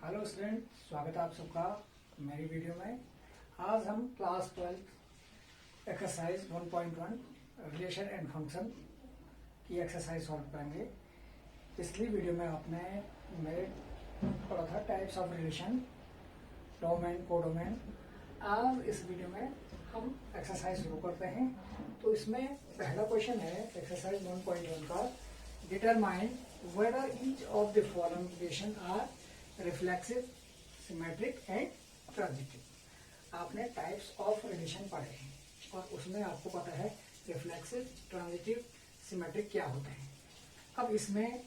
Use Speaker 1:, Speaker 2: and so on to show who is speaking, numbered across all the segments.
Speaker 1: Hello student, स्वागत है आप सबका मेरी वीडियो में। आज हम class 12 exercise 1.1 relation and function की एक्सरसाइज सॉल्व करेंगे। पिछली वीडियो में आपने मेरे पढ़ा था types of relation, domain, codomain. आज इस वीडियो में हम एक्सरसाइज शुरू करते हैं। तो इसमें पहला क्वेश्चन है एक्सरसाइज 1.1 का, determine whether each of the following relation are reflexive, symmetric and transitive. आपने टाइप्स ऑफ रिलेशन पढ़े हैं और उसमें आपको पता है रिफ्लेक्सिव, ट्रांजिटिव, सिमेट्रिक क्या होते हैं। अब इसमें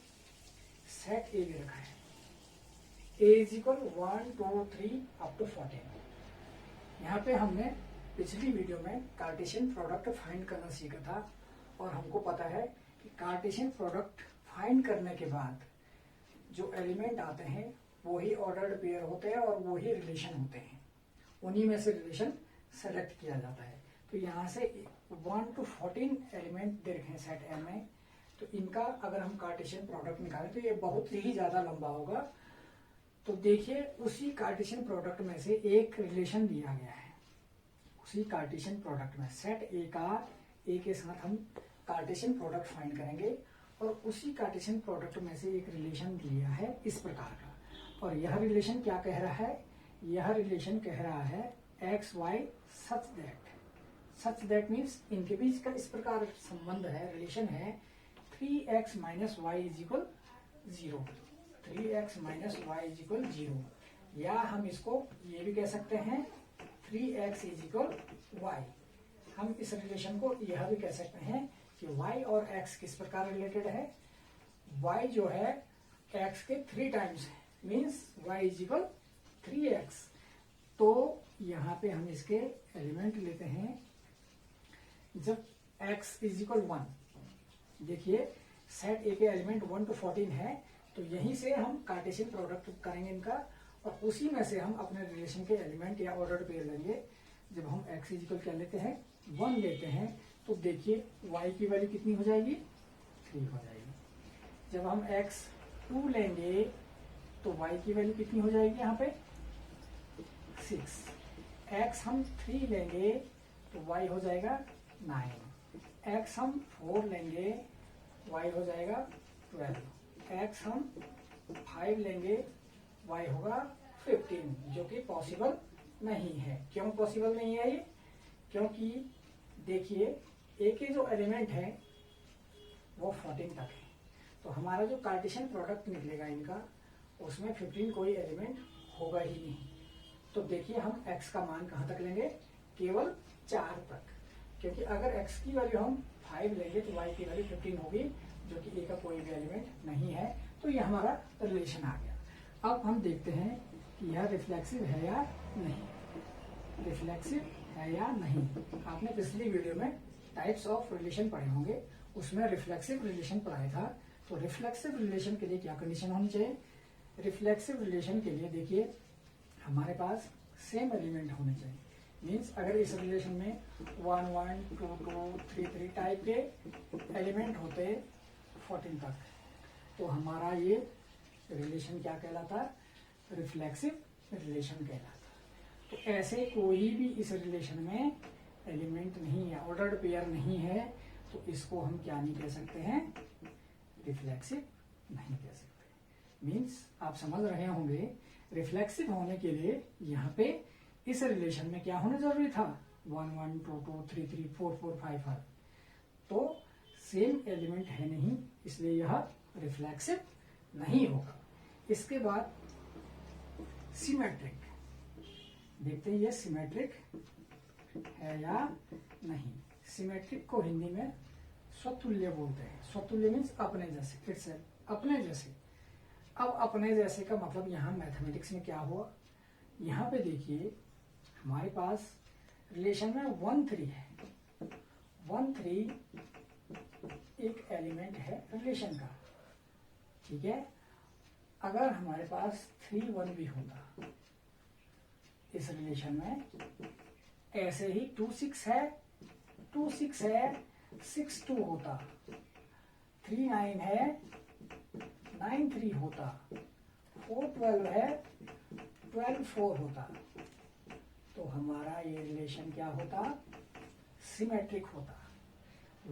Speaker 1: सेट ए भी रखा है, A is equal 1 2 3 up to 14। यहाँ पे हमने पिछली वीडियो में कार्टेशियन प्रोडक्ट फाइंड करना सीखा था और हमको पता है कि कार्टेशियन प्रोडक्ट फाइंड करने के बाद जो एलिमेंट आते हैं वही ऑर्डर्ड पेयर होते हैं और वही रिलेशन होते हैं, उन्हीं में से रिलेशन सेलेक्ट किया जाता है। तो यहाँ से 1 to 14 एलिमेंट दे रखे हैं सेट एम में। तो इनका अगर हम कार्टेशियन प्रोडक्ट निकालें तो ये बहुत ही ज्यादा लंबा होगा। तो देखिए, उसी कार्टेशियन प्रोडक्ट में से एक रिलेशन दिया गया है। उसी कार्टेशियन प्रोडक्ट में सेट ए के साथ हम कार्टेशियन प्रोडक्ट फाइंड करेंगे और उसी कार्टेशियन प्रोडक्ट में से एक रिलेशन दिया है इस प्रकार का। और यह रिलेशन क्या कह रहा है? यह रिलेशन कह रहा है x y such that means इनके बीच का इस प्रकार संबंध है, रिलेशन है 3x minus y is equal 0। 3x minus y is equal 0, या हम इसको ये भी कह सकते हैं 3x इज इक्वल वाई। हम इस रिलेशन को यह भी कह सकते हैं कि y और x किस प्रकार रिलेटेड है। y जो है x के 3 टाइम्स है, means y is equal 3x। तो यहाँ पे हम इसके एलिमेंट लेते हैं। जब x इज इक्वल 1, देखिए सेट ए के एलिमेंट 1 to 14 है, तो यहीं से हम कार्टेशियन प्रोडक्ट करेंगे इनका और उसी में से हम अपने रिलेशन के एलिमेंट या ऑर्डर पेयर लेंगे। जब हम x इज इक्वल क्या लेते हैं 1 लेते हैं, तो देखिए y की वैल्यू कितनी हो जाएगी 3 हो जाएगी। जब हम x 2 लेंगे तो y की वैल्यू कितनी हो जाएगी यहाँ पे 6। x हम 3 लेंगे तो y हो जाएगा 9। x हम 4 लेंगे y हो जाएगा 12। x हम 5 लेंगे y होगा 15, जो कि पॉसिबल नहीं है। क्यों पॉसिबल नहीं है ये? क्योंकि देखिए ए के जो एलिमेंट है वो 14 तक है, तो हमारा जो कार्टेशियन प्रोडक्ट निकलेगा इनका उसमें 15 कोई एलिमेंट होगा ही नहीं। तो देखिए हम x का मान कहाँ तक लेंगे, केवल 4 तक, क्योंकि अगर x की वैल्यू हम 5 लेंगे तो y की वैल्यू 15 होगी, जो कि a का कोई भी एलिमेंट नहीं है। तो ये हमारा रिलेशन आ गया। अब हम देखते हैं कि यह रिफ्लेक्सिव है या नहीं। रिफ्लेक्सिव है या नहीं। आपने पिछली वीडियो में टाइप्स ऑफ रिलेशन पढ़े होंगे, उसमें रिफ्लेक्सिव रिलेशन पढ़ाया था। तो रिफ्लेक्सिव रिलेशन के लिए क्या कंडीशन होनी चाहिए? रिफ्लेक्सिव रिलेशन के लिए देखिए हमारे पास सेम एलिमेंट होने चाहिए। मीन्स अगर इस रिलेशन में 1 1 2 2 3 3 टाइप के एलिमेंट होते 14 तक, तो हमारा ये रिलेशन क्या कहलाता? रिफ्लेक्सिव रिलेशन कहलाता। तो ऐसे कोई भी इस रिलेशन में एलिमेंट नहीं है, ऑर्डर्ड पेयर नहीं है, तो इसको हम क्या नहीं कह सकते हैं, रिफ्लेक्सिव नहीं कह सकते। मीन्स आप समझ रहे होंगे रिफ्लेक्सिव होने के लिए यहाँ पे इस रिलेशन में क्या होना जरूरी था, 1 1 2 2 3 3 4 4 5 5। तो सेम एलिमेंट है नहीं, इसलिए यह रिफ्लेक्सिव नहीं होगा। इसके बाद सिमेट्रिक, देखते हैं ये सिमेट्रिक है या नहीं। सिमेट्रिक को हिंदी में स्वतुल्य बोलते हैं। स्वतुल्य मीन्स अपने जैसे, इट्स अपने जैसे। अब अपने जैसे का मतलब यहाँ मैथमेटिक्स में क्या हुआ, यहाँ पे देखिए हमारे पास रिलेशन में 1 3 है। 1 3 एक एलिमेंट है रिलेशन का, ठीक है। अगर हमारे पास 3 1 भी होता इस रिलेशन में, ऐसे ही 2 6 है, 2 6 है, 6 2 होता, 3 9 है, 9 3 होता, 4 12 है, 12 4 होता, तो हमारा ये रिलेशन क्या होता, सिमेट्रिक होता।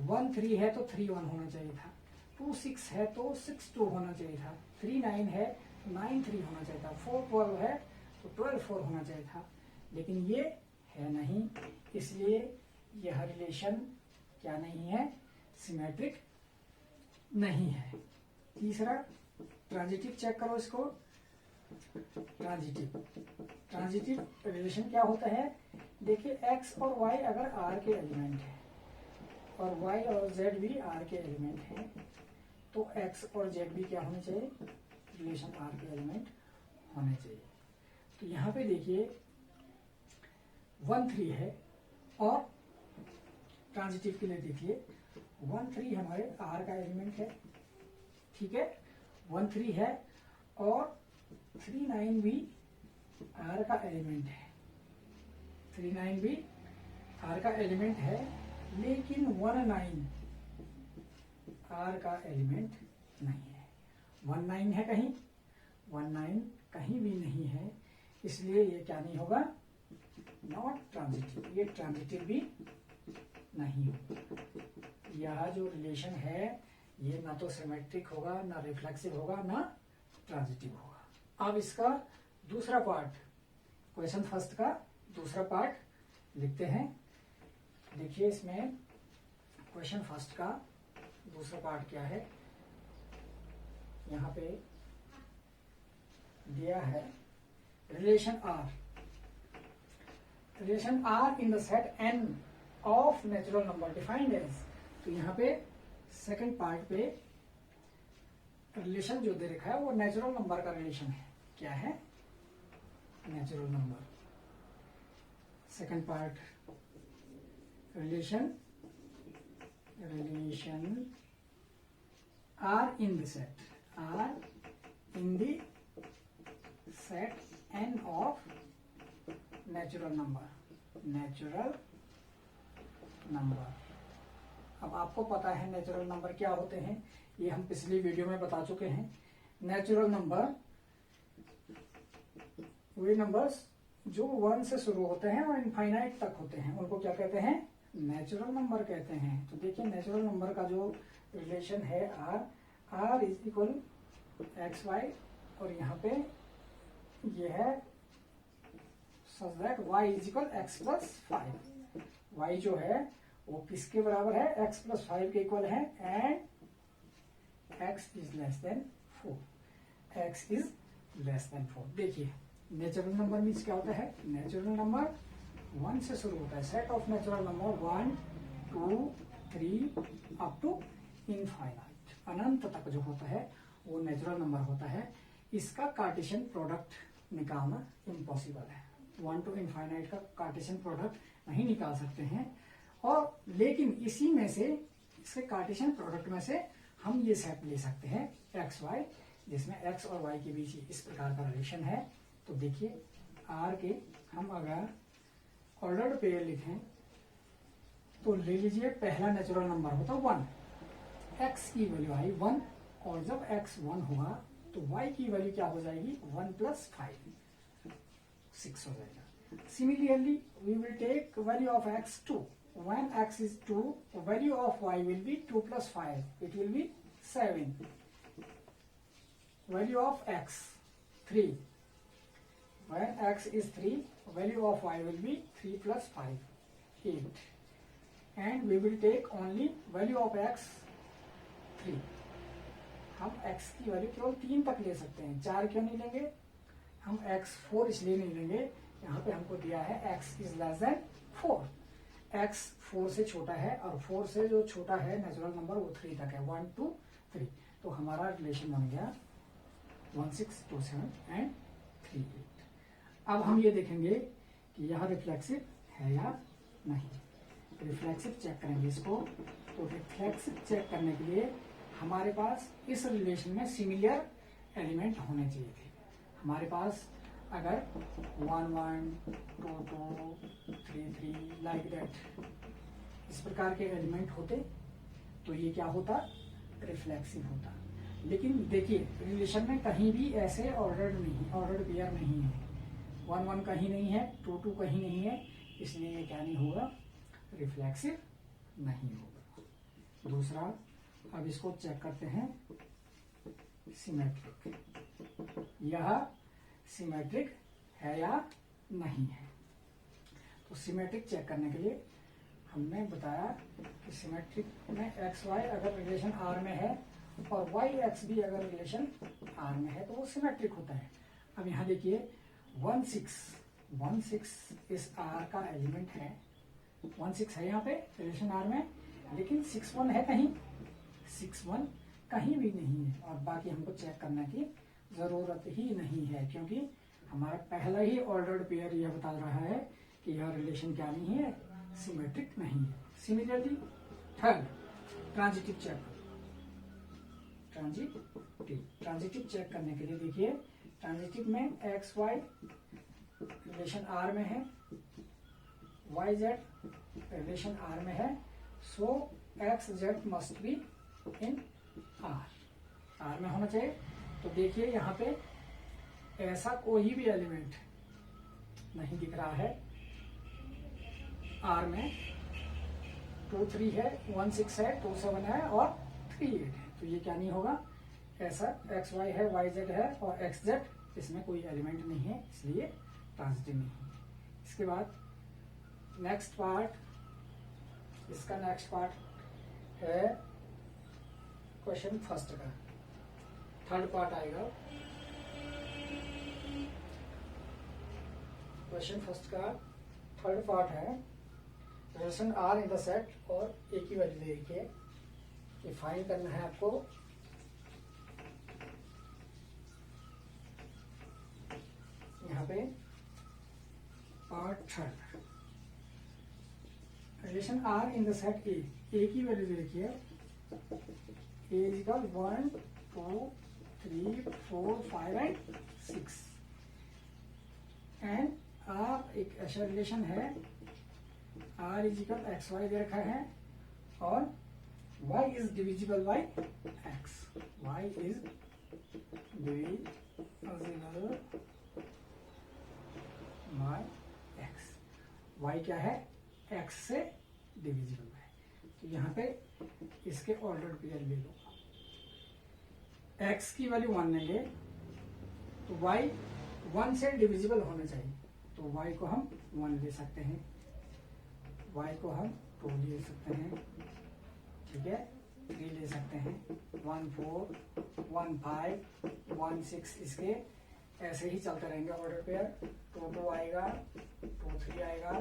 Speaker 1: 1 3 है तो 3 1 होना चाहिए था, 2 6 है तो 6 2 होना चाहिए था, 3 9 है तो 9 3 होना चाहिए था, 4 12 है तो 12 4 होना चाहिए था, लेकिन ये है नहीं, इसलिए यह रिलेशन क्या नहीं है, सिमेट्रिक नहीं है। तीसरा ट्रांजिटिव चेक करो इसको। ट्रांजिटिव रिलेशन क्या होता है, देखिए x और y अगर r के एलिमेंट है और y और z भी r के एलिमेंट है, तो x और z भी क्या होने चाहिए, रिलेशन r के एलिमेंट होने चाहिए। तो यहाँ पे देखिए 1 3 है और ट्रांजिटिव के लिए देखिए 1 3 हमारे r का एलिमेंट है, ठीक है, 1 3 है और 3 9 भी r का एलिमेंट है, 3 9 भी r का एलिमेंट है, लेकिन 1 9 r का एलिमेंट नहीं है। 1 9 है कहीं, 1 9 कहीं भी नहीं है, इसलिए ये क्या नहीं होगा, नॉट ट्रांजिटिव, ये ट्रांजिटिव भी नहीं होगा। यह जो रिलेशन है ये ना तो सिमेट्रिक होगा, ना रिफ्लेक्सिव होगा, ना ट्रांजिटिव होगा। अब इसका दूसरा पार्ट, क्वेश्चन फर्स्ट का दूसरा पार्ट लिखते हैं। देखिए इसमें क्वेश्चन फर्स्ट का दूसरा पार्ट क्या है, यहाँ पे दिया है relation R in the set N of natural number defined as. तो यहाँ पे सेकंड पार्ट पे रिलेशन जो दे रखा है वो नेचुरल नंबर का रिलेशन है, क्या है, natural number. Second part relation R in the set N of natural number। अब आपको पता है नेचुरल नंबर क्या होते हैं, ये हम पिछली वीडियो में बता चुके हैं। नेचुरल नंबर वे नंबर्स जो 1 से शुरू होते हैं और इनफाइनाइट तक होते हैं, उनको क्या कहते हैं, नेचुरल नंबर कहते हैं। तो देखिए नेचुरल नंबर का जो रिलेशन है R is equal x y, और यहाँ पे ये है such that y is equal x plus 5। y जो है वो किसके बराबर है, x प्लस 5 के इक्वल है, and x is less then 4। देखिए नेचुरल नंबर मीन्स क्या होता है, नेचुरल नंबर 1 से शुरू होता है, set of natural number 1 2 3 up to infinite, अनंत तक जो होता है वो नेचुरल नंबर होता है। इसका कार्टेशियन प्रोडक्ट निकालना इम्पॉसिबल है, 1 टू इनफाइनाइट का कार्टेशियन प्रोडक्ट नहीं निकाल सकते हैं। और लेकिन इसी में से, इसके कार्टेशियन प्रोडक्ट में से हम ये सेट ले सकते हैं एक्स वाई, जिसमें एक्स और वाई के बीच इस प्रकार का रिलेशन है। तो देखिए आर के हम अगर ऑर्डर्ड पेयर लिखें तो ले लीजिए पहला नेचुरल नंबर होता 1, एक्स की वैल्यू आई 1, और जब एक्स 1 होगा तो वाई की वैल्यू क्या हो जाएगी, 1 प्लस 5 6 हो जाएगा। Similarly we will take value of x 2, when x is 2, value of y will be 2 plus 5, it will be 7. Value of x 3, when x is 3, value of y will be 3 plus 5 8, and we will take only value of x 3। हम x की value केवल 3 तक ले सकते हैं, 4 क्यों नहीं लेंगे, हम x 4 इसलिए नहीं लेंगे, यहाँ पे हमको दिया है x is less than 4, x 4 से छोटा है और 4 से जो छोटा है नेचुरल नंबर वो 3 तक है, 1 2 3। तो हमारा रिलेशन बन गया 1 6 2 7 एंड 3 8। अब हम ये देखेंगे कि यह रिफ्लेक्सिव है या नहीं। रिफ्लेक्सिव चेक करेंगे इसको। तो रिफ्लेक्सिव चेक करने के लिए हमारे पास इस रिलेशन में सिमिलर एलिमेंट होने चाहिए थे। हमारे पास अगर 1 1 2 2 3 3 लाइक दैट इस प्रकार के एलिमेंट होते तो ये क्या होता, रिफ्लेक्सिव होता। लेकिन देखिए रिलेशन में कहीं भी ऐसे ऑर्डर्ड पेयर नहीं है, 1 1 कहीं नहीं है, 2 2 कहीं नहीं है, इसलिए ये क्या नहीं होगा, रिफ्लेक्सिव नहीं होगा। दूसरा, अब इसको चेक करते हैं सिमेट्रिक, यह सिमेट्रिक है या नहीं है। तो सिमेट्रिक चेक करने के लिए हमने बताया कि सिमेट्रिक में एक्स वाई अगर रिलेशन आर में है और वाई एक्स भी अगर रिलेशन आर में है तो वो सिमेट्रिक होता है। अब यहाँ देखिए 1 6 इस आर का एलिमेंट है, 1 6 है यहाँ पे रिलेशन आर में, लेकिन 6 1 है कहीं, 6 1 कहीं भी नहीं है, और बाकी हमको चेक करने की जरूरत ही नहीं है क्योंकि हमारा पहला ही ऑर्डर्ड पेयर यह बता रहा है कि यह रिलेशन क्या नहीं है, सिमेट्रिक नहीं है। Similarly third, transitive check, transitive check करने के लिए देखिए ट्रांजिटिव में एक्स वाई रिलेशन आर में है, वाई जेड रिलेशन आर में है, so x z must be in R में होना चाहिए। तो देखिए यहाँ पे ऐसा कोई भी एलिमेंट नहीं दिख रहा है आर में, 2 3 है, 1 6 है, 2 7 है और 3 8 है, तो ये क्या नहीं होगा, ऐसा एक्स वाई है, वाई जेड है और एक्स जेड इसमें कोई एलिमेंट नहीं है, इसलिए ट्रांजिटिव नहीं है। इसके बाद नेक्स्ट पार्ट, इसका नेक्स्ट पार्ट है क्वेश्चन फर्स्ट का, थर्ड पार्ट आएगा क्वेश्चन फर्स्ट का। थर्ड पार्ट है relation R in the set और एक ही वैल्यू दे रखी है, ये फाइंड करना है आपको। यहाँ पे part third, relation R in the set A, एक ही वैल्यू दे रखी है, A is equal 1 2 3 4 5 and 6, and R एक ऐसा रिलेशन है, R is equal x y दे रखा है और y is divisible by x, y is divisible by x, y क्या है, x से डिविजिबल है। तो यहाँ पे इसके ऑर्डर्ड पेयर ले लो, x की वैल्यू 1 लेंगे तो y 1 से डिविजिबल होना चाहिए, तो y को हम 1 ले सकते हैं, y को हम 2 ले सकते हैं, ठीक है, 3 ले सकते हैं, 1 4 1 5 1 6, इसके ऐसे ही चलते रहेंगे ऑर्डर पेयर। 2 2 आएगा, 2 3 आएगा,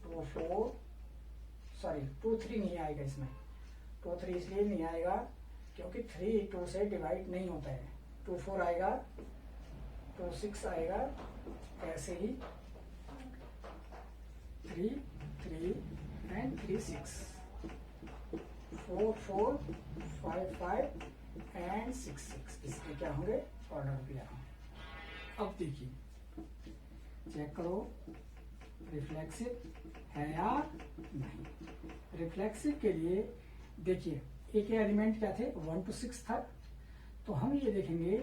Speaker 1: 2 4 सॉरी 2 3 नहीं आएगा इसमें, 2 3 इसलिए नहीं आएगा क्योंकि 3 2 से डिवाइड नहीं होता है, 2 4 आएगा, 2 6 आएगा, ऐसे ही 3 3 एंड 3 6, 4 4 5 5 एंड 6 6, इसके क्या होंगे, ऑर्डर पेयर होंगे। अब देखिए चेक करो रिफ्लेक्सिव है या नहीं। रिफ्लेक्सिव के लिए देखिए एक एलिमेंट क्या थे, 1 to 6 था, तो हम ये देखेंगे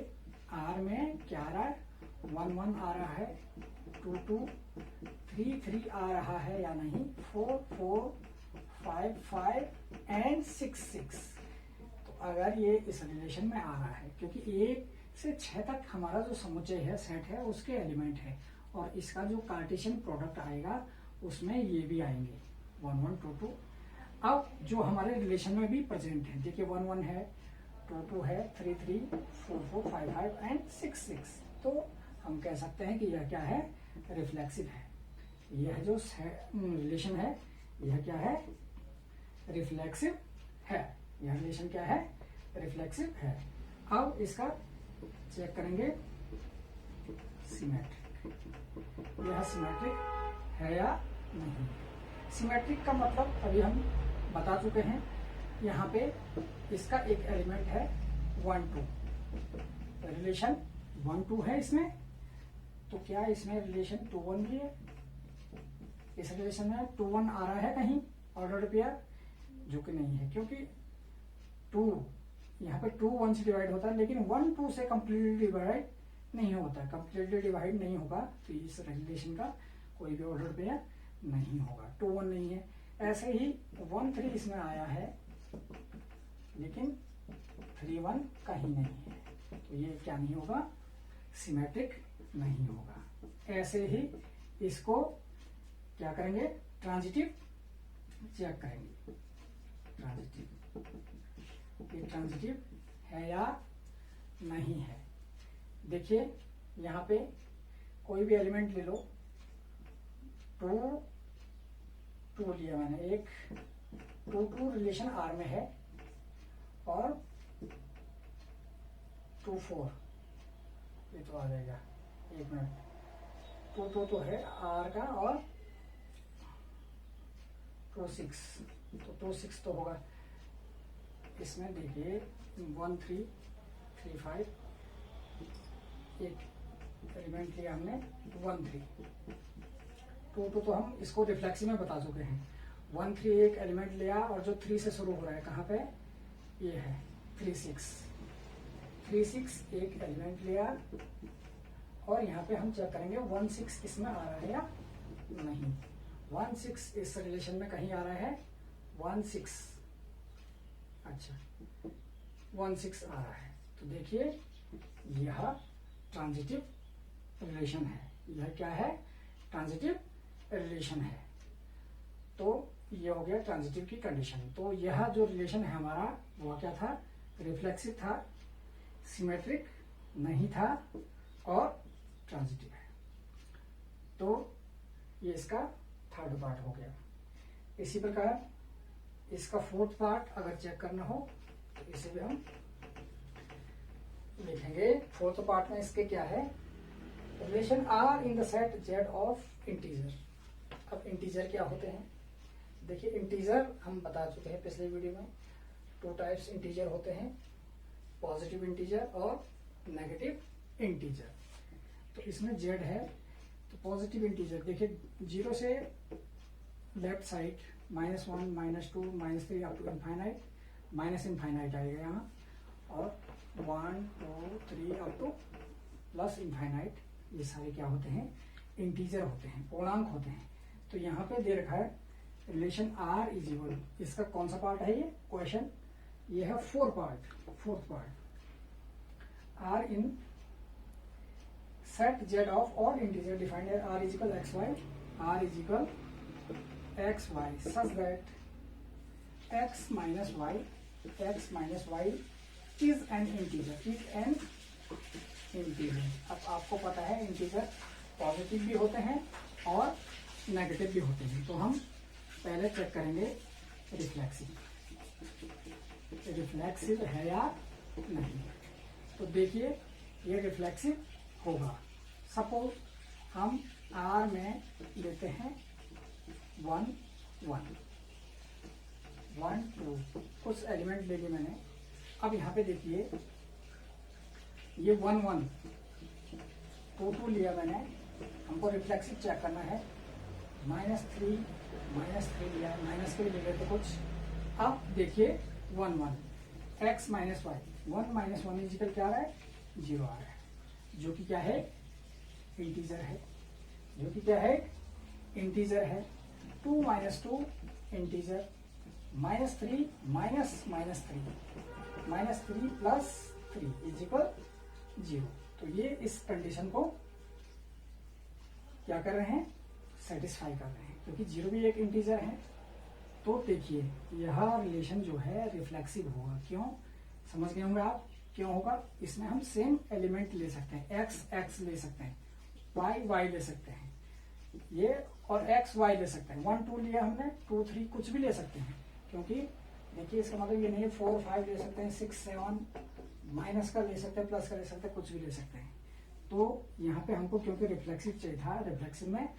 Speaker 1: आर में क्या आ रहा है, 1 1 आ रहा है, 2 2 3 3 आ रहा है या नहीं, 4 4 5 5 एंड 6 6। तो अगर ये इस रिलेशन में आ रहा है, क्योंकि 1 से 6 तक हमारा जो समुच्चय है, सेट है, उसके एलिमेंट है, और इसका जो कार्टेशियन प्रोडक्ट आएगा उसमें ये भी आएंगे 1 1 2 2। अब जो हमारे रिलेशन में भी प्रेजेंट है, देखिए 1 1 है, 2 2 है, 3 3 4 4 5 5 एंड 6 6, तो हम कह सकते हैं कि यह क्या है, रिफ्लेक्सिव है। यह जो रिलेशन है यह क्या है, रिफ्लेक्सिव है, यह रिलेशन क्या है, रिफ्लेक्सिव है। अब इसका चेक करेंगे सिमेट्रिक, यह सिमेट्रिक है या नहीं। सिमेट्रिक का मतलब अभी हम बता चुके हैं, यहाँ पे इसका एक एलिमेंट है 1 2, रिलेशन 1 2 है इसमें, तो क्या इसमें रिलेशन 2 1 भी है, इस रिलेशन में 2 1 आ रहा है कहीं ऑर्डर्ड पेयर, जो कि नहीं है, क्योंकि 2 यहाँ पे 2 1 से डिवाइड होता है, लेकिन 1 2 से कंप्लीटली डिवाइड नहीं होता है, कंप्लीटली डिवाइड नहीं होगा, तो इस रिलेशन का कोई भी ऑर्डर पेयर नहीं होगा, 2 1 नहीं है। ऐसे ही 1 3 इसमें आया है, लेकिन 3 1 कहीं नहीं है, तो ये क्या नहीं होगा, सिमेट्रिक नहीं होगा। ऐसे ही इसको क्या करेंगे, ट्रांजिटिव चेक करेंगे, ये ट्रांजिटिव है या नहीं है। देखिए यहाँ पे कोई भी एलिमेंट ले लो, 2 2 लिया मैंने, एक 2 2 रिलेशन आर में है और 2 4, ये तो आ जाएगा, एक मिनट, 2 2 तो है आर का, और 2 6, तो 2 6 तो होगा इसमें। देखिए 1 3 3 5, एक एलिमेंट लिया हमने 1 3, 2 2 तो हम इसको रिफ्लेक्सिव में बता चुके हैं। 1 3 एक एलिमेंट लिया और जो 3 से शुरू हो रहा है, कहाँ पे, ये है 3 6, 3 6 एक एलिमेंट लिया, और यहाँ पे हम चेक करेंगे 1 6 इसमें आ रहा है या नहीं। 1 6 इस रिलेशन में कहीं आ रहा है, 1 6, अच्छा 1 6 आ रहा है, तो देखिए यह ट्रांजिटिव रिलेशन है, यह क्या है, ट्रांजिटिव रिलेशन है। तो ये हो गया ट्रांजिटिव की कंडीशन। तो यह जो रिलेशन है हमारा, वह क्या था, रिफ्लेक्सिव था, सिमेट्रिक नहीं था, और ट्रांजिटिव है। तो ये इसका थर्ड पार्ट हो गया। इसी प्रकार इसका फोर्थ पार्ट अगर चेक करना हो तो इसे भी हम लिखेंगे। फोर्थ पार्ट में इसके क्या है, relation R in the set Z of integer. अब इंटीजर क्या होते हैं, देखिए इंटीजर हम बता चुके हैं पिछले वीडियो में, 2 टाइप्स इंटीजर होते हैं, पॉजिटिव इंटीजर और नेगेटिव इंटीजर। तो इसमें जेड है, तो पॉजिटिव इंटीजर देखिए 0 से left side -1 -2 -3 up to infinite, minus infinite आएगा यहाँ, और 1 2 3 अप टू प्लस इनफाइनाइट, ये सारे क्या होते हैं, इंटीजर होते हैं, पूर्णांक होते हैं। तो यहाँ पे दे रखा है रिलेशन आर इज इक्वल, इसका कौन सा पार्ट है ये क्वेश्चन, ये है fourth part, R in set Z of all integer defined as R is equal x y, R is equal x y such that x minus y is an integer, अब आपको पता है integer positive भी होते हैं और negative भी होते हैं। तो हम पहले चेक करेंगे रिफ्लेक्सिव है या नहीं। तो देखिए ये रिफ्लेक्सिव होगा। सपोज हम R में लेते हैं 1 1 1 2, कुछ एलिमेंट ले लिए मैंने। अब यहाँ पे देखिए ये 1 1 2 2 लिया मैंने, हमको रिफ्लेक्सिव चेक करना है। -3 लिया, माइनस के ले लेते कुछ। अब देखिए 1 1 x minus y, 1 minus 1 is equal क्या आ रहा है, 0 आ रहा है, जो कि क्या है, इंटीजर है, 2 माइनस 2 इंटीजर, -3 -3 प्लस 3 इजिकल 0। तो ये इस कंडीशन को क्या कर रहे हैं, सेटिस्फाई कर रहे हैं, क्योंकि 0 भी एक इंटीजर है। तो देखिए यह रिलेशन जो है रिफ्लेक्सिव होगा। क्यों, समझ गए होंगे आप, क्यों होगा। इसमें हम सेम एलिमेंट ले सकते हैं, x ले सकते हैं, y ले सकते हैं, ये और x y ले सकते हैं। 1 2 लिया हमने, 2 3 कुछ भी ले सकते हैं, क्योंकि देखिए इसका मतलब ये नहीं है 4 5 ले सकते हैं, 6 7 माइनस का ले सकते हैं, प्लस का ले सकते हैं, कुछ भी ले सकते हैं। तो यहाँ पे हमको क्योंकि रिफ्लेक्सिव चाहिए था, रिफ्लेक्सिव में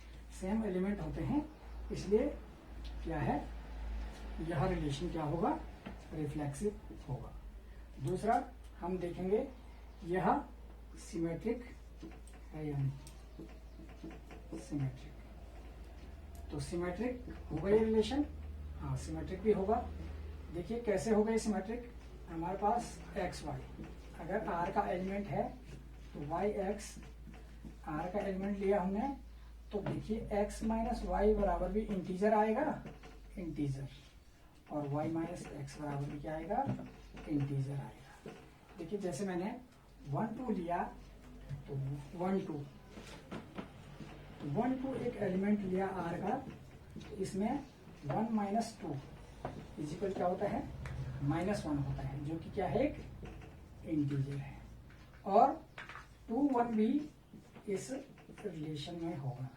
Speaker 1: सेम एलिमेंट होते हैं, इसलिए क्या है, यह रिलेशन क्या होगा, रिफ्लेक्सिव होगा। दूसरा हम देखेंगे यह सिमेट्रिक है या नहीं, सिमेट्रिक। तो सिमेट्रिक होगा ये रिलेशन, हाँ सिमेट्रिक भी होगा। देखिए कैसे होगा ये सिमेट्रिक, हमारे पास एक्स वाई, अगर आर का एलिमेंट है तो वाई एक्स, आर का एलिमेंट लिया हमने, तो देखिए एक्स माइनस वाई बराबर भी इंटीजर आएगा, इंटीजर, और y माइनस एक्स बराबर भी क्या आएगा, इंटीजर आएगा। देखिए जैसे मैंने 1 2 लिया तो 1 2, 1 2 एक एलिमेंट लिया r का, तो इसमें 1 माइनस 2 इजिकल क्या होता है, -1 होता है, जो कि क्या है, एक इंटीजर है। और 2 1 भी इस रिलेशन में होगा,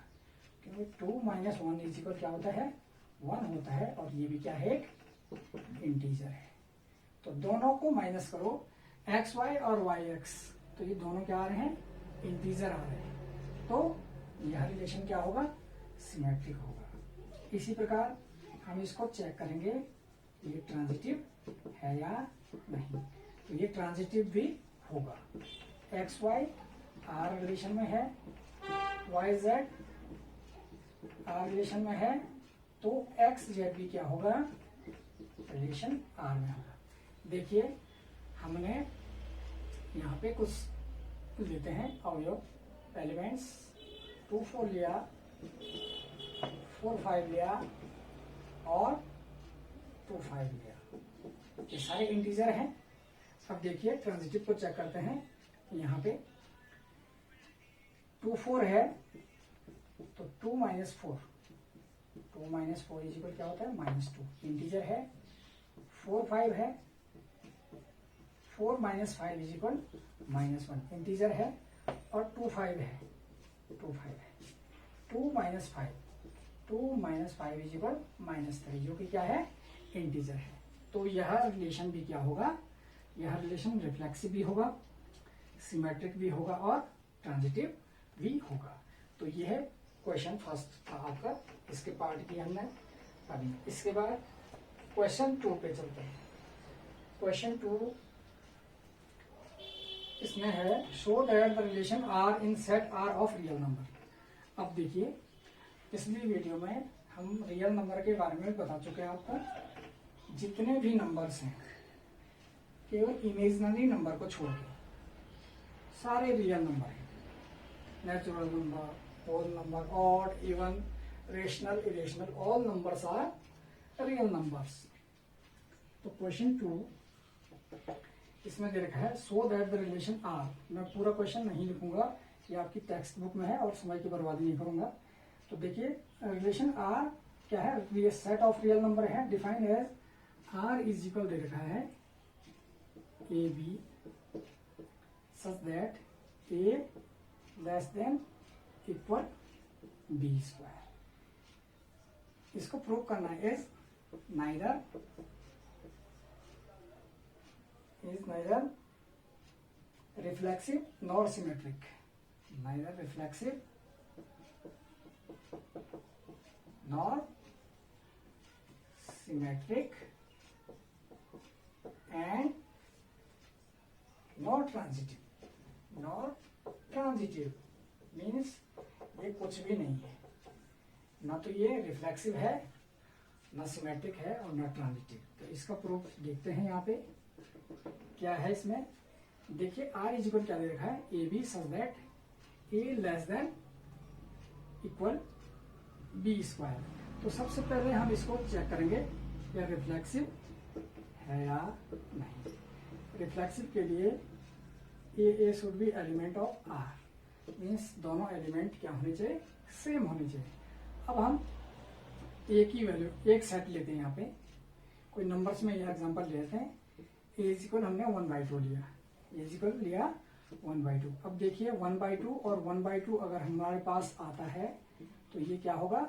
Speaker 1: क्योंकि 2 माइनस 1 इजिकल क्या होता है, 1 होता है, और ये भी क्या है, एक इंटीजर है। तो दोनों को माइनस करो, एक्स वाई और वाई एक्स, तो ये दोनों क्या आ रहे हैं, इंटीजर आ रहे हैं, तो यह रिलेशन क्या होगा, सिमेट्रिक होगा। इसी प्रकार हम इसको चेक करेंगे ये ट्रांजिटिव है या नहीं, तो ये ट्रांजिटिव भी होगा। एक्स वाई आर रिलेशन में है, वाई जेड आर रिलेशन में है, तो एक्स जेड भी क्या होगा, रिलेशन आर में होगा। देखिए हमने यहाँ पे कुछ लेते हैं अवयव एलिमेंट्स, 2 4 लिया, 4 5 लिया और 2 5 लिया, ये सारे इंटीजर हैं। अब देखिए ट्रांजिटिव को चेक करते हैं। यहाँ पे 2 4 है तो 2 माइनस 4, 2 माइनस 4 इजिकल क्या होता है, -2, इंटीजर है। 4 5 है, 4 माइनस 5 इजिकल -1, इंटीजर है। और 2 5 है, 2 5 है, 2 माइनस 5, 2 माइनस 5 इजिकल -3, जो कि क्या है, इंटीजर है। तो यह रिलेशन भी क्या होगा, यह रिलेशन रिफ्लेक्सिव भी होगा, सिमेट्रिक भी होगा और ट्रांजिटिव भी होगा। तो यह है क्वेश्चन फर्स्ट था आपका, इसके पार्ट की हमने अभी। इसके बाद क्वेश्चन 2 पे चलते हैं। क्वेश्चन 2 इसमें है, show that the relation R in set R of real number. अब देखिए पिछली वीडियो में हम रियल नंबर के बारे में बता चुके हैं आपको। जितने भी नंबर्स हैं, केवल इमेजिनरी नंबर को छोड़ के सारे रियल नंबर हैं। Natural number, whole number, odd, even, rational, irrational, all numbers are real numbers. तो क्वेश्चन 2 इसमें दे रखा है, so that the relation R. मैं पूरा क्वेश्चन नहीं लिखूंगा, ये आपकी टेक्स्ट बुक में है और समय की बर्बादी नहीं करूंगा। तो देखिए रिलेशन आर क्या है, ये सेट ऑफ रियल नंबर है, defined as R is equal दे रखा है a b such that a less than equal b square. इसको प्रूव करना है, is neither reflexive nor symmetric, neither reflexive nor symmetric and nor transitive means ये कुछ भी नहीं है, ना तो ये रिफ्लेक्सिव है, ना सिमेट्रिक है और ना ट्रांजिटिव। तो इसका प्रूफ देखते हैं यहाँ पे क्या है। इसमें देखिए आर इज इक्वल क्या दे रखा है, a b such that a less than equal b square. तो सबसे पहले हम इसको चेक करेंगे या रिफ्लेक्सिव है या नहीं। रिफ्लेक्सिव के लिए a should be element of R, means दोनों एलिमेंट क्या होने चाहिए, सेम होने चाहिए। अब हम ए की वैल्यू, एक सेट लेते हैं। यहाँ पे कोई नंबर्स में यह एग्जांपल लेते हैं। ए इज इक्वल हमने 1/2 लिया, ए इज इक्वल लिया 1/2। अब देखिए 1/2 और 1/2 अगर हमारे पास आता है तो ये क्या होगा,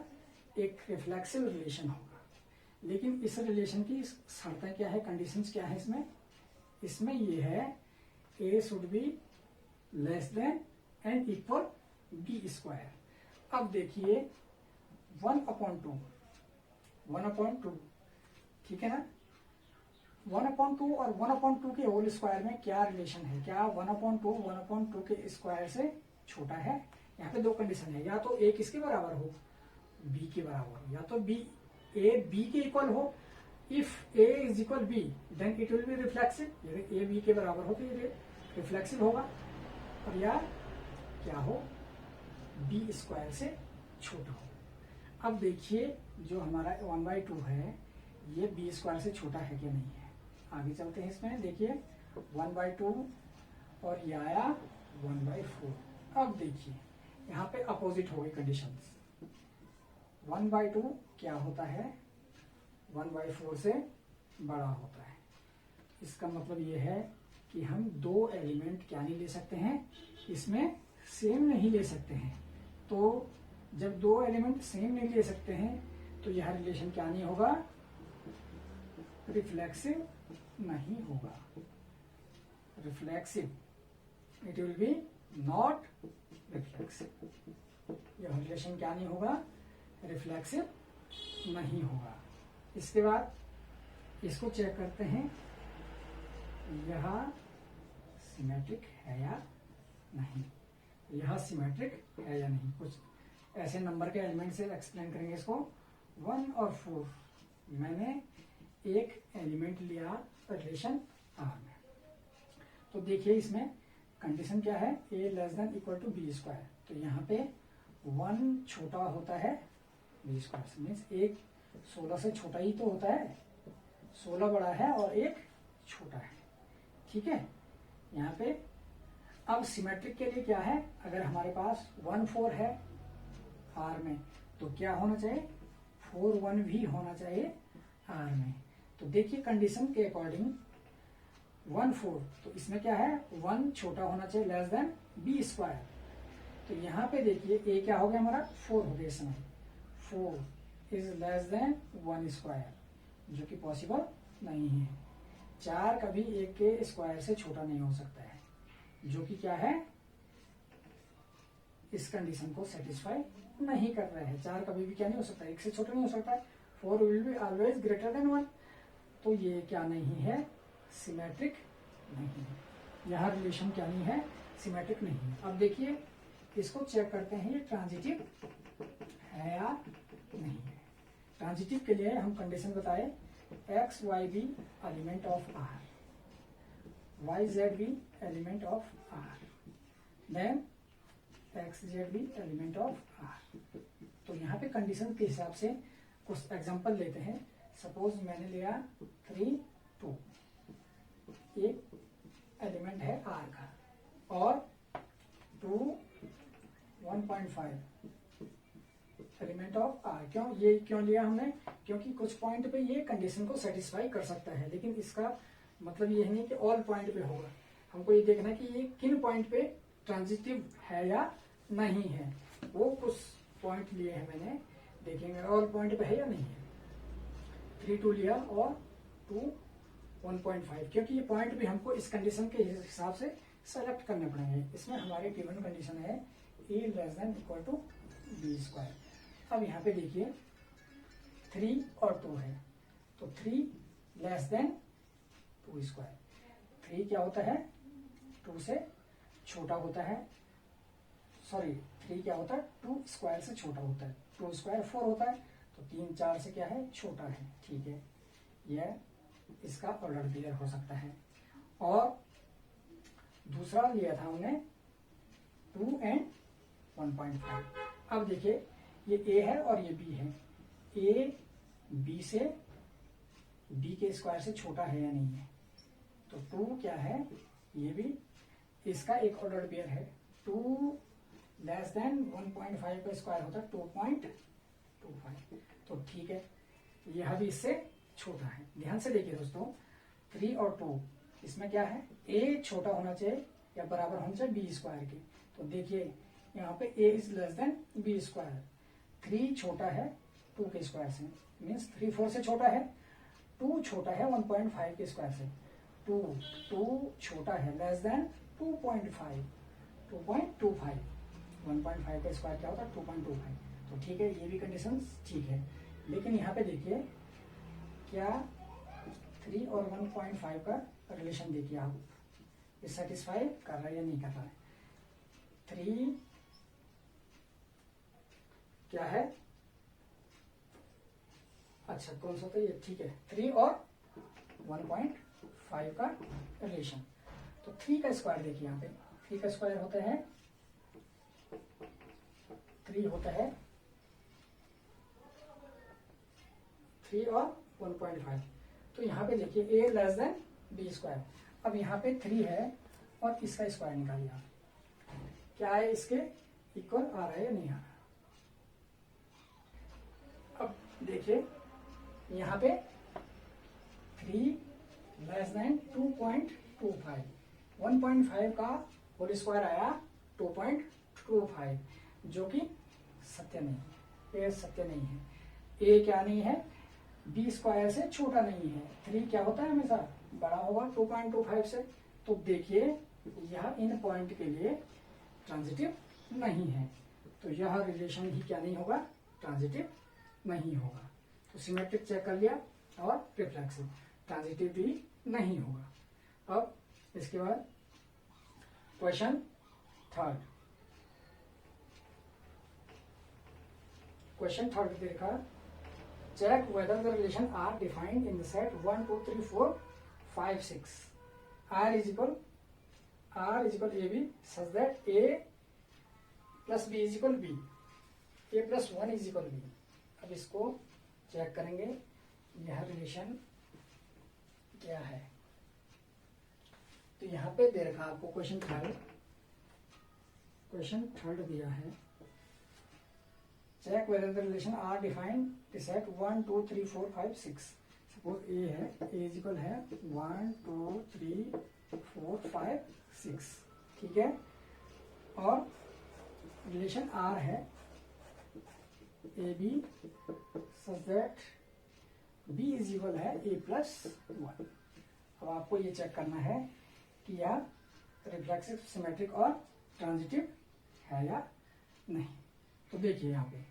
Speaker 1: एक रिफ्लेक्सिव रिलेशन होगा। लेकिन इस रिलेशन की शर्तें क्या है, कंडीशंस क्या है इसमें ये है a should be less than and equal b square. अब देखिए 1/2, ठीक है ना। 1/2 और 1/2 के होल स्क्वायर में क्या रिलेशन है, क्या 1/2 1/2 के स्क्वायर से छोटा है। यहाँ पे दो कंडीशन है, या तो ए किसके बराबर हो, बी के बराबर हो, या तो बी ए बी के इक्वल हो, if a is equal b then it will be reflexive, यदि ए बी के बराबर हो तो ये रिफ्लेक्सिव होगा, और या क्या हो, बी स्क्वायर से छोटा हो। अब देखिए जो हमारा 1/2 है ये बी स्क्वायर से छोटा है कि नहीं है। आगे चलते हैं इसमें, देखिए 1/2 और ये आया 1/4। अब देखिए यहाँ पे अपोजिट हो गई कंडीशंस। 1/2 क्या होता है, 1/4 से बड़ा होता है। इसका मतलब ये है कि हम दो एलिमेंट क्या नहीं ले सकते हैं, इसमें सेम नहीं ले सकते हैं। तो जब दो एलिमेंट सेम नहीं ले सकते हैं तो यह रिलेशन क्या नहीं होगा, रिफ्लेक्सिव नहीं होगा। Reflexive, it will B not reflexive. यह रिलेशन क्या नहीं होगा, रिफ्लेक्सिव नहीं होगा। इसके बाद इसको चेक करते हैं, यह सिमेट्रिक है या नहीं, यह सिमेट्रिक है या नहीं। कुछ ऐसे नंबर के एलिमेंट से एक्सप्लेन करेंगे इसको। 1 और 4 मैंने एक एलिमेंट लिया रिलेशन आर में, तो देखिए इसमें कंडीशन क्या है, a less than equal to b square. तो यहाँ पे 1 छोटा होता है बी स्क्वायर से, मीन्स एक 16 से छोटा ही तो होता है, 16 बड़ा है और एक छोटा है, ठीक है। यहाँ पे अब सिमेट्रिक के लिए क्या है, अगर हमारे पास 1 4 है आर में तो क्या होना चाहिए, 4 1 भी होना चाहिए आर में। तो देखिए कंडीशन के अकॉर्डिंग 1 4, तो इसमें क्या है, 1 छोटा होना चाहिए लेस देन बी स्क्वायर। तो यहाँ पे देखिए ए क्या हो गया हमारा, 4 हो गया इस समय, 4 इज लेस देन 1 स्क्वायर, जो कि पॉसिबल नहीं है। 4 कभी 1 के स्क्वायर से छोटा नहीं हो सकता है, जो कि क्या है, इस कंडीशन को सेटिस्फाई नहीं कर रहा है। 4 कभी भी क्या नहीं हो सकता, 1 से छोटा नहीं हो सकता। 4 will be always greater than 1, तो ये क्या नहीं है, सिमेट्रिक नहीं है। यह रिलेशन क्या नहीं है, सिमेट्रिक नहीं है। अब देखिए इसको चेक करते हैं, ये ट्रांजिटिव है या नहीं है। ट्रांजिटिव के लिए हम कंडीशन बताए, x y be element of R, y z be element of R, then x z be element of R. तो यहाँ पे कंडीशन के हिसाब से कुछ एग्जांपल लेते हैं। सपोज मैंने लिया 3 2, एक एलिमेंट है आर का, और 2 1.5 एलिमेंट ऑफ आर। ये क्यों लिया हमने, क्योंकि कुछ पॉइंट पे ये कंडीशन को सेटिस्फाई कर सकता है, लेकिन इसका मतलब ये नहीं कि ऑल पॉइंट पे होगा। हमको ये देखना है कि ये किन पॉइंट पे ट्रांजिटिव है या नहीं है। वो कुछ पॉइंट लिए हैं मैंने, देखेंगे ऑल पॉइंट पे है या नहीं है। 3 2 लिया और 2 1.5, क्योंकि ये पॉइंट भी हमको इस कंडीशन के हिसाब से सेलेक्ट करने पड़ेंगे। इसमें हमारी गिवन कंडीशन है a less than equal to b square. अब यहाँ पे देखिए 3 और 2 है, तो 3 लेस देन 2 स्क्वायर। 3 क्या होता है, 2 से छोटा होता है, सॉरी 3 क्या होता है, 2 स्क्वायर से छोटा होता है। 2 स्क्वायर 4 होता है, तो 3 4 से क्या है, छोटा है, ठीक है। यह इसका ऑर्डर क्लियर हो सकता है। और दूसरा लिया था हमने 2 एंड 1.5। अब देखिए ये a है और ये b है, a b से b के स्क्वायर से छोटा है या नहीं है। तो 2 क्या है, ये भी इसका एक ऑर्डर पेयर है। 2 लेस देन 1.5 का स्क्वायर होता है 2.25, तो ठीक है, यह भी इससे छोटा है। ध्यान से देखिए दोस्तों, 3 और 2 इसमें क्या है, a छोटा होना चाहिए या बराबर होना चाहिए बी स्क्वायर के। तो देखिए यहाँ पे a is less than b square. 3 छोटा है 2 के स्क्वायर से, मीन्स 3 4 से छोटा है, 2 छोटा है 1.5 के स्क्वायर से। 2 छोटा है लेस देन 2.5, 2.25। 1.5 का स्क्वायर क्या होता है, 2.25। तो ठीक है, ये भी कंडीशन ठीक है। लेकिन यहाँ पे देखिए क्या 3 और 1.5 का रिलेशन देखिए आप, ये सेटिस्फाई कर रहा है या नहीं कर रहा है। 3 क्या है, अच्छा कौन सा होता है ये, ठीक है, 3 और 1.5 का रिलेशन। तो 3 का स्क्वायर देखिए यहाँ पे, 3 का स्क्वायर होता है 3 होता है 3 और 1.5। तो यहाँ पे देखिए a less then b square. अब यहाँ पे 3 है और इसका स्क्वायर निकालिए आप, क्या है इसके इक्वल आ रहा है या नहीं आ रहा। अब देखिए यहाँ पे 3 लेस देन 2.25, 1.5 का होल स्क्वायर आया 2.25, जो कि सत्य नहीं है, ये सत्य नहीं है। a क्या नहीं है, b स्क्वायर से छोटा नहीं है। 3 क्या होता है हमेशा बड़ा होगा 2.25 से। तो देखिए यह इन पॉइंट के लिए ट्रांजिटिव नहीं है, तो यह रिलेशन ही क्या नहीं होगा, ट्रांजिटिव नहीं होगा। तो सिमेट्रिक चेक कर लिया और रिफ्लेक्सिव, ट्रांजिटिव भी नहीं होगा। अब इसके बाद क्वेश्चन थर्ड, क्वेश्चन थर्ड देखा, check whether the relation R defined in the set 1, 2, 3, 4, 5, 6 R is equal AB such that A plus B is equal B, A plus 1 is equal B। अब इसको check करेंगे यह relation क्या है। तो यहाँ पे दे रखा आपको क्वेश्चन थर्ड दिया है, check whether the relation R defined the set 1, 2, 3, 4, 5, 6। Suppose A है, A इज इक्वल है 1, 2, 3, 4, 5, 6, ठीक है। और रिलेशन R है AB such that B is equal है A plus 1। अब आपको ये चेक करना है कि यह रिफ्लेक्सिव, सिमेट्रिक और ट्रांजिटिव है या नहीं। तो देखिए यहाँ पे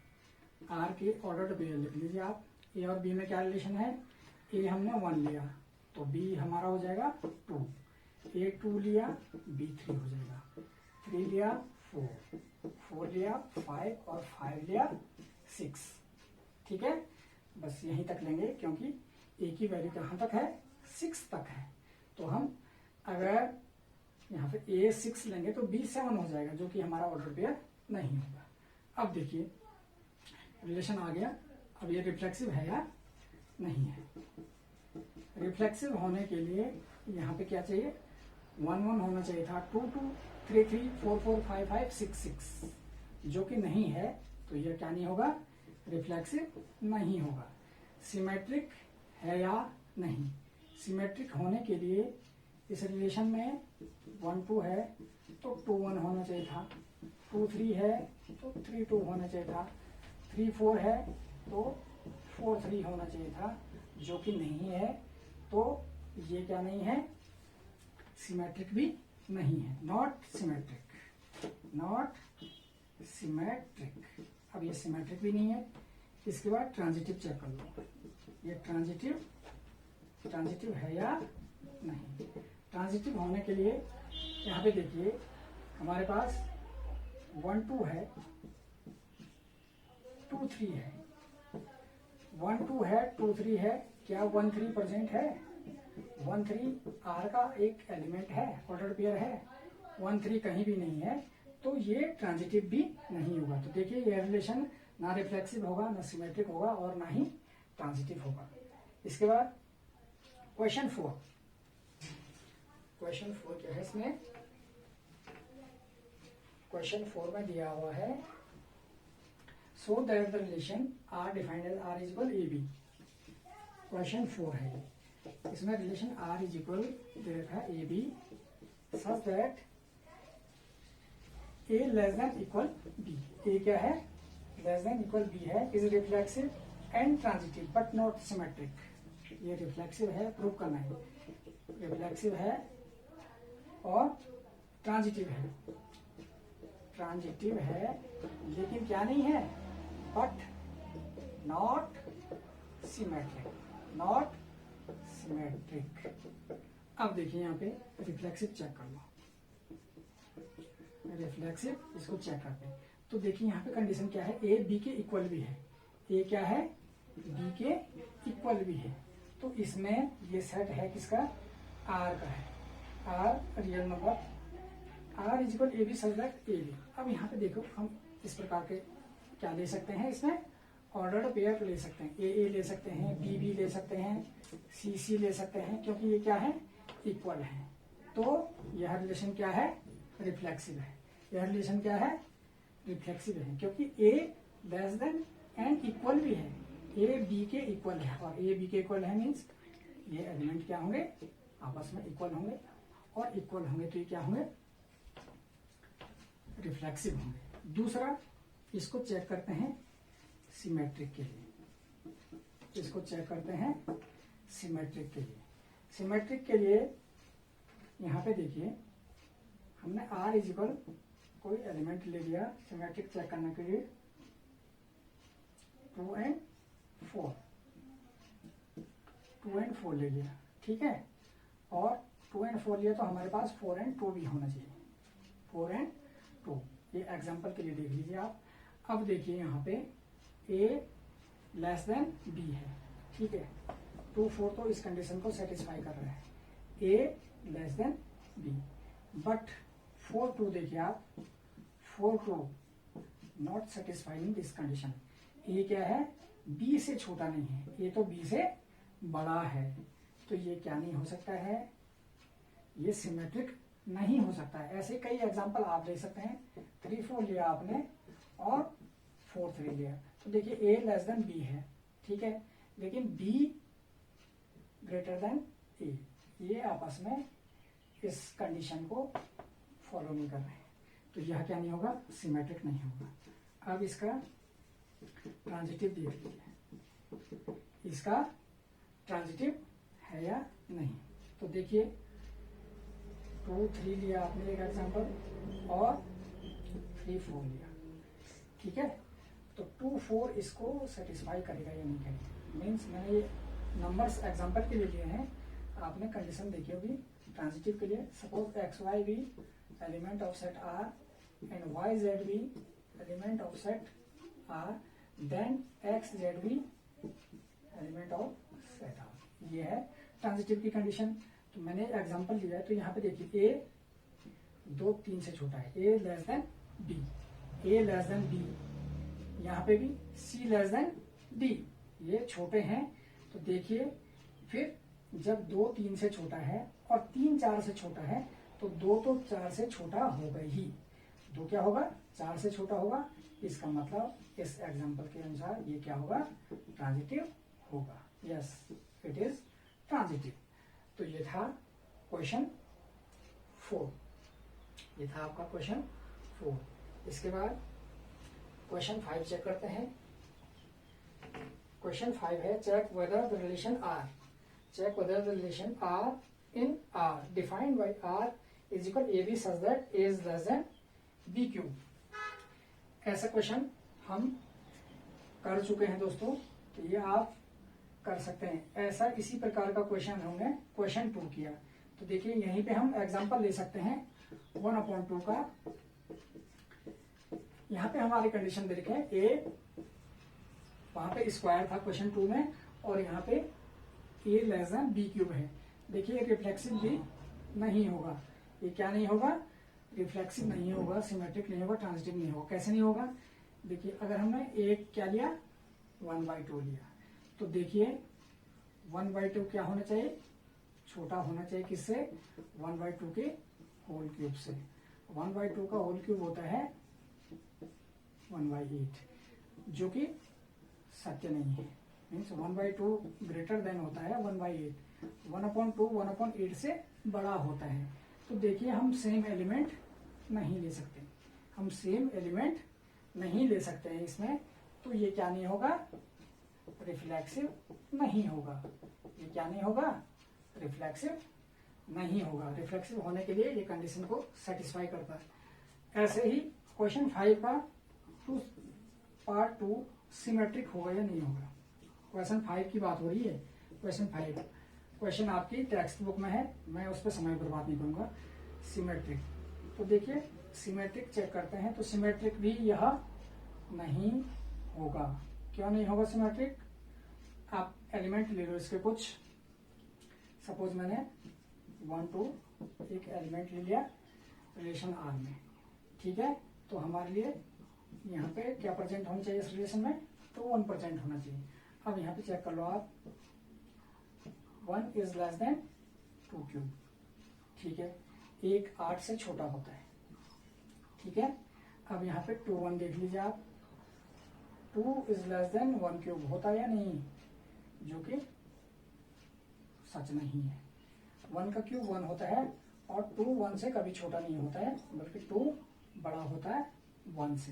Speaker 1: R के ऑर्डर पे लिख लीजिए आप, A और B में क्या रिलेशन है, A हमने 1 लिया तो B हमारा हो जाएगा 2, A 2 लिया B 3 हो जाएगा, 3 लिया 4, 4 लिया 5 और 5 लिया 6, ठीक है। बस यहीं तक लेंगे क्योंकि A की वैल्यू कहाँ तक है, 6 तक है। तो हम अगर यहाँ पे A 6 लेंगे तो B 7 हो जाएगा, जो कि हमारा ऑर्डर पेयर नहीं होगा। अब देखिए रिलेशन आ गया, अब ये रिफ्लेक्सिव है या नहीं है। रिफ्लेक्सिव होने के लिए यहाँ पे क्या चाहिए, 1 1 होना चाहिए था, 2 2, 3 3, 4 4, 5 5, 6 6, जो कि नहीं है। तो ये क्या नहीं होगा, रिफ्लेक्सिव नहीं होगा। सिमेट्रिक है या नहीं, सिमेट्रिक होने के लिए इस रिलेशन में 1 2 है तो 2 1 होना चाहिए था, 2 3 है तो 3 2 होना चाहिए था, 3 4 है तो 4 3 होना चाहिए था, जो कि नहीं है। तो ये क्या नहीं है, सिमेट्रिक भी नहीं है, नॉट सिमेट्रिक, नॉट सिमेट्रिक। अब ये सिमेट्रिक भी नहीं है। इसके बाद ट्रांजिटिव चेक कर लो, ये ट्रांजिटिव है या नहीं। ट्रांजिटिव होने के लिए यहाँ पे देखिए हमारे पास 1 2 है, 2 3 है, 1 2 है, 2 3 है, क्या 1 3 प्रेजेंट है, 1 3 R का एक एलिमेंट है, ऑर्डर पेयर है, 1 3 कहीं भी नहीं है, तो ये ट्रांजिटिव भी नहीं होगा। तो देखिए ये रिलेशन ना रिफ्लेक्सिव होगा, ना सिमेट्रिक होगा और ना ही ट्रांजिटिव होगा। इसके बाद क्वेश्चन 4, क्वेश्चन 4 क्या है इसमें, क्वेश्चन 4 में दिया हुआ है so that the relation R defined as R is equal AB। Question 4 है ये, इसमें रिलेशन R इज इक्वल दे रखा है AB such that A less than equal B। A क्या है, लेस देन इक्वल B है, is reflexive and transitive but not symmetric. ये रिफ्लेक्सिव है, प्रूव करना है, रिफ्लेक्सिव है और ट्रांजिटिव है, ट्रांजिटिव है लेकिन क्या नहीं है, but not symmetric, not symmetric. अब देखिए यहाँ पे रिफ्लेक्सिव चेक कर लो, रिफ्लेक्सिव इसको चेक करते हैं। तो देखिए यहाँ पे कंडीशन क्या है, ए बी के इक्वल भी है, ए क्या है बी के इक्वल भी है। तो इसमें ये सेट है किसका, आर का है, R real number R is equal a b such that a b. अब यहाँ पे देखो हम इस प्रकार के क्या ले सकते हैं, इसमें ऑर्डर्ड पेयर ले सकते हैं, ए ले सकते हैं, बी ले सकते हैं, सी ले सकते हैं, क्योंकि ये क्या है, इक्वल है। तो यह रिलेशन क्या है, रिफ्लेक्सिव है। यह रिलेशन क्या है, रिफ्लेक्सिव है, क्योंकि ए लेस देन एंड इक्वल भी है, ए बी के इक्वल है, और ए बी के इक्वल है मीन्स ये एलिमेंट क्या होंगे, आपस में इक्वल होंगे, और इक्वल होंगे तो ये क्या होंगे, रिफ्लेक्सिव होंगे। दूसरा इसको चेक करते हैं सिमेट्रिक के लिए, इसको चेक करते हैं सिमेट्रिक के लिए। सिमेट्रिक के लिए यहाँ पे देखिए हमने आर इज इक्वल कोई एलिमेंट ले लिया सिमेट्रिक चेक करने के लिए 2 and 4 ले लिया, ठीक है, और 2 and 4 लिया तो हमारे पास 4 and 2 भी होना चाहिए, 4 and 2। ये एग्जांपल के लिए देख लीजिए आप। अब देखिए यहाँ पे a लेस देन b है, ठीक है, 2 4 तो इस कंडीशन को सेटिस्फाई कर रहा है, a less then b, but 4 2 देखिए आप, 4 2 not satisfying this condition. a क्या है, b से छोटा नहीं है, a तो b से बड़ा है, तो ये क्या नहीं हो सकता है, ये सिमेट्रिक नहीं हो सकता है। ऐसे कई एग्जांपल आप ले सकते हैं, 3 4 लिया आपने और 4 3 लिया, तो देखिए a लेस देन b है, ठीक है, लेकिन b ग्रेटर देन a, ये आपस में इस कंडीशन को फॉलो नहीं कर रहे हैं, तो यह क्या नहीं होगा, सिमेट्रिक नहीं होगा। अब इसका ट्रांजिटिव देख लीजिए, इसका ट्रांजिटिव है या नहीं, तो देखिए 2 3 लिया आपने एक एग्जांपल और 3 4 लिया, ठीक है, तो 2 4 इसको सेटिस्फाई करेगा या नहीं करेगा, मीन्स मैंने ये नंबर्स एग्जांपल के लिए लिए हैं, आपने कंडीशन देखी होगी ट्रांजिटिव के लिए। Suppose x y be element of set R and y z be element of set R, then x z be element of set R, ये है ट्रांजिटिव की कंडीशन। तो मैंने एग्जांपल लिया है, तो यहाँ पे देखिए ए 2 3 से छोटा है, ए लेस देन बी, ए लेस देन बी, यहाँ पे भी सी लेस देन डी, ये छोटे हैं। तो देखिए फिर जब 2 3 से छोटा है और 3 4 से छोटा है, तो 2 तो 4 से छोटा होगा ही, 2 क्या होगा, 4 से छोटा होगा, इसका मतलब इस एग्जांपल के अनुसार ये क्या होगा, ट्रांजिटिव होगा। Yes, it is transitive. तो ये था क्वेश्चन 4, ये था आपका क्वेश्चन 4। इसके बाद क्वेश्चन 5 चेक करते हैं। क्वेश्चन 5 है check whether the relation R, check whether the relation R in R defined by R is equal a b such that a is less than b cube. ऐसा क्वेश्चन हम कर चुके हैं दोस्तों, तो ये आप कर सकते हैं। ऐसा इसी प्रकार का क्वेश्चन हमने क्वेश्चन 2 किया, तो देखिए यहीं पे हम एग्जांपल ले सकते हैं 1/2 का। यहाँ पे हमारी कंडीशन दे रखे हैं ए, वहां पे स्क्वायर था क्वेश्चन 2 में, और यहाँ पे ए लेस देन बी क्यूब है। देखिए रिफ्लेक्सिव भी नहीं होगा, ये क्या नहीं होगा, रिफ्लेक्सिव नहीं होगा, सिमेट्रिक नहीं होगा, ट्रांजिटिव नहीं होगा। कैसे नहीं होगा, देखिए अगर हमने एक क्या लिया 1/2 लिया, तो देखिए 1/2 क्या होना चाहिए, छोटा होना चाहिए, किससे, 1/2 के होल क्यूब से। 1/2 का होल क्यूब होता है 1/8, जो कि सत्य नहीं है, मीन्स 1/2 ग्रेटर देन होता है 1/8, 1/2 1/8 से बड़ा होता है। तो देखिए हम सेम एलिमेंट नहीं ले सकते, हम सेम एलिमेंट नहीं ले सकते हैं इसमें, तो ये क्या नहीं होगा, रिफ्लेक्सिव नहीं होगा। ये क्या नहीं होगा, रिफ्लेक्सिव नहीं होगा। रिफ्लेक्सिव होने के लिए ये कंडीशन को सेटिस्फाई करता है। ऐसे ही क्वेश्चन 5 का पार्ट 2 सिमेट्रिक होगा या नहीं होगा। क्वेश्चन 5 की बात हो रही है, क्वेश्चन 5 क्वेश्चन आपकी टेक्स्ट बुक में है, मैं उस पर समय बर्बाद नहीं करूंगा। सिमेट्रिक, तो देखिए सिमेट्रिक चेक करते हैं, तो सिमेट्रिक भी यह नहीं होगा। क्यों नहीं होगा सिमेट्रिक, आप एलिमेंट ले लो इसके कुछ, सपोज मैंने 1 2 एक एलिमेंट ले लिया रिलेशन आर में, ठीक है। तो हमारे लिए यहाँ पे क्या प्रेजेंट होना चाहिए इस रिलेशन में, तो 1 प्रेजेंट होना चाहिए। अब यहाँ पे चेक कर लो आप, 1 इज लेस देन 2 क्यूब, ठीक है। 1 8 से छोटा होता है, ठीक है। अब यहाँ पे 2 1 देख लीजिए आप, 2 इज लेस देन 1 क्यूब होता है या नहीं, जो कि सच नहीं है। 1 का क्यूब 1 होता है और 2 1 से कभी छोटा नहीं होता है, बल्कि 2 बड़ा होता है 1 से।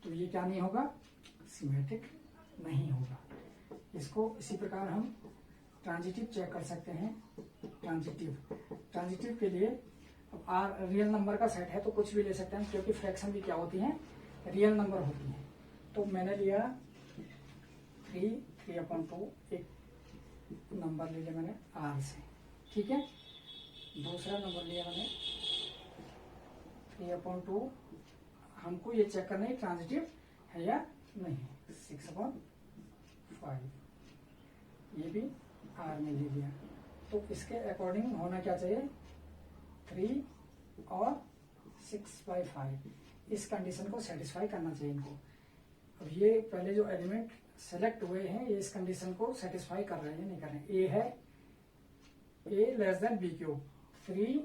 Speaker 1: तो ये क्या नहीं होगा, सिमेट्रिक नहीं होगा। इसको इसी प्रकार हम ट्रांजिटिव चेक कर सकते हैं। ट्रांजिटिव के लिए अब आर रियल नंबर का सेट है तो कुछ भी ले सकते हैं, क्योंकि फ्रैक्शन भी क्या होती है, रियल नंबर होती है। तो मैंने लिया 3/2, एक नंबर ले लिया मैंने आर से, ठीक है। दूसरा नंबर लिया मैंने 3/2, हमको ये चेक करना है ट्रांजिटिव है या नहीं। 6/5 ये भी आर में ले लिया। तो इसके अकॉर्डिंग होना क्या चाहिए, 3 और 6/5, इस कंडीशन को सेटिस्फाई करना चाहिए इनको। अब ये पहले जो एलिमेंट सेलेक्ट हुए हैं ये इस कंडीशन को सेटिस्फाई कर रहे हैं नहीं कर रहे हैं। ए है ए लेस देन बी क्यूब, 3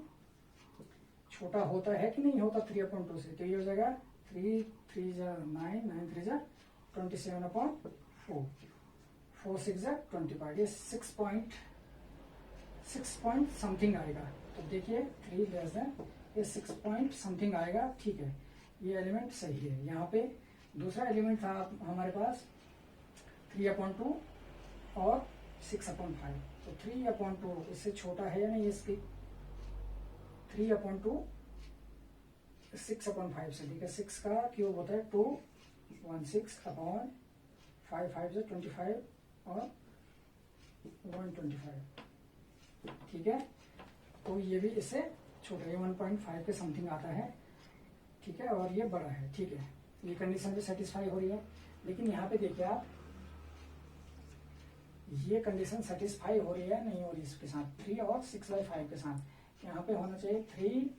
Speaker 1: छोटा होता है कि नहीं होता 3/2 से, तो ये हो जाएगा 3 3 9 9 3 27/4, 4 6 25, ये 6 पॉइंट समथिंग आएगा। तो देखिए 3 लेस देन ये 6 पॉइंट समथिंग आएगा, ठीक है। ये एलिमेंट सही है। यहाँ पे दूसरा एलिमेंट था हमारे पास 3/2 और 6/5, तो 3/2 इससे छोटा है या नहीं, इसकी 3/2 6/5 से, ठीक है। 6 का क्यूब होता है 2, 16/5 5 25 और 125, ठीक है। तो ये भी इससे छोटा है, 1.5 के समथिंग आता है, ठीक है। और ये बड़ा है, ठीक है। ये कंडीशन भी सेटिस्फाई हो रही है। लेकिन यहाँ पे देखिए आप, ये कंडीशन सेटिस्फाई हो रही है नहीं हो रही इसके साथ, 3 और 6/5 के साथ। यहाँ पे होना चाहिए 3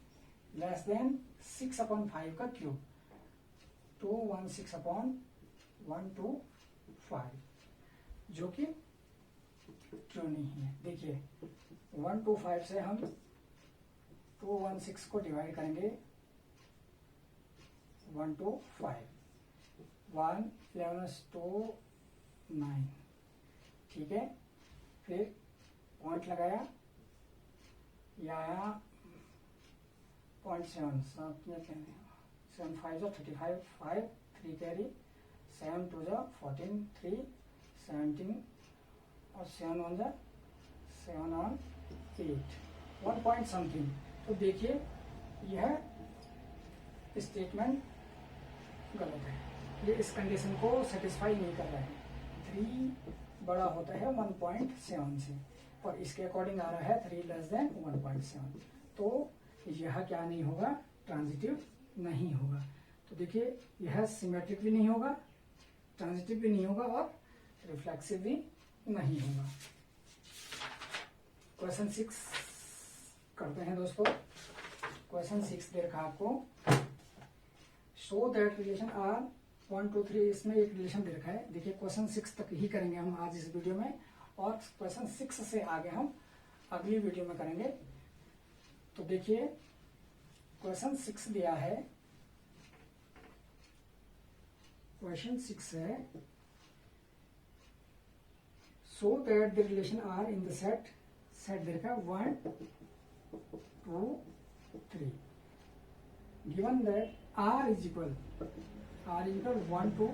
Speaker 1: लेस देन 6/5 का क्यूब, 216/125, जो कि ट्रू नहीं है। देखिए 125 से हम 216 को डिवाइड करेंगे, 1 2 5 1 11 2 9, ठीक है। फिर पॉइंट लगाया, या आया 0.7 7 5 35 5 3 कैरी, 7 2 14 3 17 और 7 1 7 1 8, 1 पॉइंट समथिंग। तो देखिए यह स्टेटमेंट गलत है, ये इस कंडीशन को सेटिस्फाई नहीं कर रहा है। 3 बड़ा होता है 1.7 से और इसके अकॉर्डिंग आ रहा है 3 लेस देन 1.7, तो यह क्या नहीं होगा, ट्रांजिटिव नहीं होगा। तो देखिए यह सिमेट्रिक भी नहीं होगा, ट्रांजिटिव भी नहीं होगा और रिफ्लेक्सिव भी नहीं होगा। क्वेश्चन 6 करते हैं दोस्तों। क्वेश्चन 6 दे रखा आपको, शो दैट रिलेशन आर 1 2 3, इसमें एक रिलेशन दे रखा है। देखिए क्वेश्चन 6 तक ही करेंगे हम आज इस वीडियो में, और क्वेश्चन 6 से आगे हम अगली वीडियो में करेंगे। तो देखिए क्वेश्चन 6 दिया है, क्वेश्चन 6 है, show that the relation R in the set दे रखा 1 2 3, given that R is equal 1 to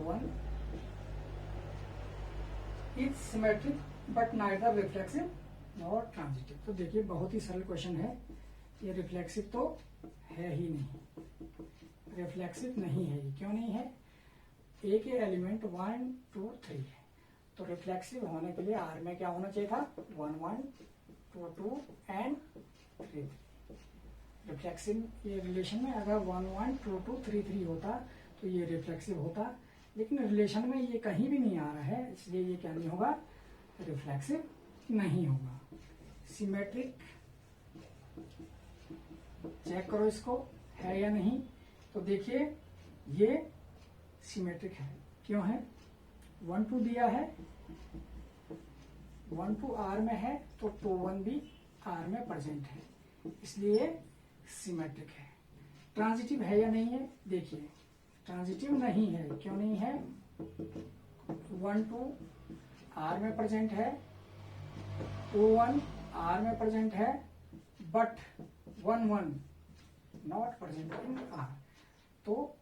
Speaker 1: 1 is symmetric but neither reflexive nor transitive। तो देखिए बहुत ही सरल क्वेश्चन है, ये रिफ्लेक्सिव तो है ही नहीं, रिफ्लेक्सिव नहीं है। ये क्यों नहीं है, ए के एलिमेंट 1 2 3 है, तो रिफ्लेक्सिव होने के लिए आर में क्या होना चाहिए था, 1 1 2 2 एंड 3। रिफ्लेक्सिव ये रिलेशन में अगर 1 1 2 2 3 3 होता तो ये रिफ्लेक्सिव होता, लेकिन रिलेशन में ये कहीं भी नहीं आ रहा है, इसलिए ये क्या नहीं होगा, रिफ्लेक्सिव नहीं होगा। सिमेट्रिक, चेक करो इसको है या नहीं। तो देखिए ये सिमेट्रिक है, क्यों है, 1 2 दिया है, 1 2 आर में है, तो 2 1 भी आर में प्रेजेंट है, इसलिए सिमेट्रिक है। ट्रांजिटिव है या नहीं है, देखिए ट्रांजिटिव नहीं है, क्यों नहीं है, 1 2 आर में प्रेजेंट है, 2 1 आर में प्रेजेंट है, but 1 1 not present in are. तो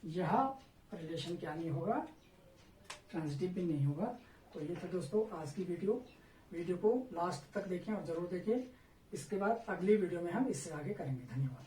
Speaker 1: यह रिलेशन क्या नहीं होगा, ट्रांजिटिव भी नहीं होगा। तो ये था दोस्तों आज की वीडियो को लास्ट तक देखें और जरूर देखें। इसके बाद अगली वीडियो में हम इससे आगे करेंगे। धन्यवाद।